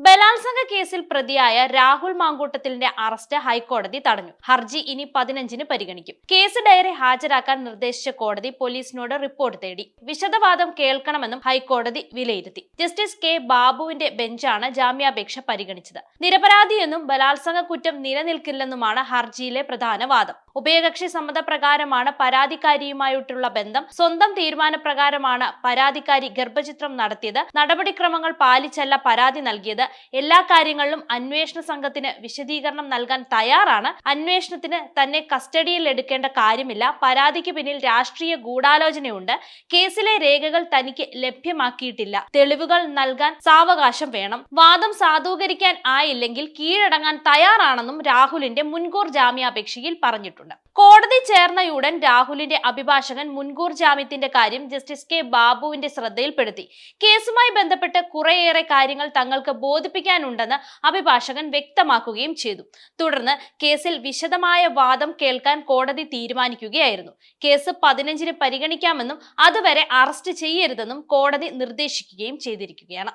ബലാത്സംഗ കേസിൽ പ്രതിയായ രാഹുൽ മാങ്കൂട്ടത്തിലിന്റെ അറസ്റ്റ് ഹൈക്കോടതി തടഞ്ഞു. ഹർജി ഇനി 15-ന് പരിഗണിക്കും. കേസ് ഡയറി ഹാജരാക്കാൻ നിർദ്ദേശിച്ച കോടതി പോലീസിനോട് റിപ്പോർട്ട് തേടി. വിശദവാദം കേൾക്കണമെന്നും ഹൈക്കോടതി വിലയിരുത്തി. ജസ്റ്റിസ് കെ ബാബുവിന്റെ ബെഞ്ചാണ് ജാമ്യാപേക്ഷ പരിഗണിച്ചത്. നിരപരാധിയെന്നും ബലാത്സംഗ കുറ്റം നിലനിൽക്കില്ലെന്നുമാണ് ഹർജിയിലെ പ്രധാന വാദം. ഉഭയകക്ഷി സമ്മതപ്രകാരമാണ് പരാതിക്കാരിയുമായിട്ടുള്ള ബന്ധം. സ്വന്തം തീരുമാനപ്രകാരമാണ് പരാതിക്കാരി ഗർഭചിത്രം നടത്തിയത്. നടപടിക്രമങ്ങൾ പാലിച്ചല്ല പരാതി നൽകിയത്. എല്ലാ കാര്യങ്ങളിലും അന്വേഷണ സംഘത്തിന് വിശദീകരണം നൽകാൻ തയ്യാറാണ്. അന്വേഷണത്തിന് തന്നെ കസ്റ്റഡിയിൽ എടുക്കേണ്ട കാര്യമില്ല. പരാതിക്ക് പിന്നിൽ രാഷ്ട്രീയ ഗൂഢാലോചനയുണ്ട്. കേസിലെ രേഖകൾ തനിക്ക് ലഭ്യമാക്കിയിട്ടില്ല. തെളിവുകൾ നൽകാൻ സാവകാശം വേണം. വാദം സാധൂകരിക്കാൻ ആയില്ലെങ്കിൽ കീഴടങ്ങാൻ തയ്യാറാണെന്നും രാഹുലിന്റെ മുൻകൂർ ജാമ്യാപേക്ഷയിൽ പറഞ്ഞിട്ടുണ്ട്. കോടതി ചേർന്നയുടൻ രാഹുലിന്റെ അഭിഭാഷകൻ മുൻകൂർ ജാമ്യത്തിന്റെ കാര്യം ജസ്റ്റിസ് കെ ബാബുവിന്റെ ശ്രദ്ധയിൽപ്പെടുത്തി. കേസുമായി ബന്ധപ്പെട്ട് കുറേയേറെ കാര്യങ്ങൾ തങ്ങൾക്ക് ബോധിപ്പിക്കാനുണ്ടെന്ന് അഭിഭാഷകൻ വ്യക്തമാക്കുകയും ചെയ്തു. തുടർന്ന് കേസിൽ വിശദമായ വാദം കേൾക്കാൻ കോടതി തീരുമാനിക്കുകയായിരുന്നു. കേസ് 15-ന് പരിഗണിക്കാമെന്നും അതുവരെ അറസ്റ്റ് ചെയ്യരുതെന്നും കോടതി നിർദ്ദേശിക്കുകയും ചെയ്തിരിക്കുകയാണ്.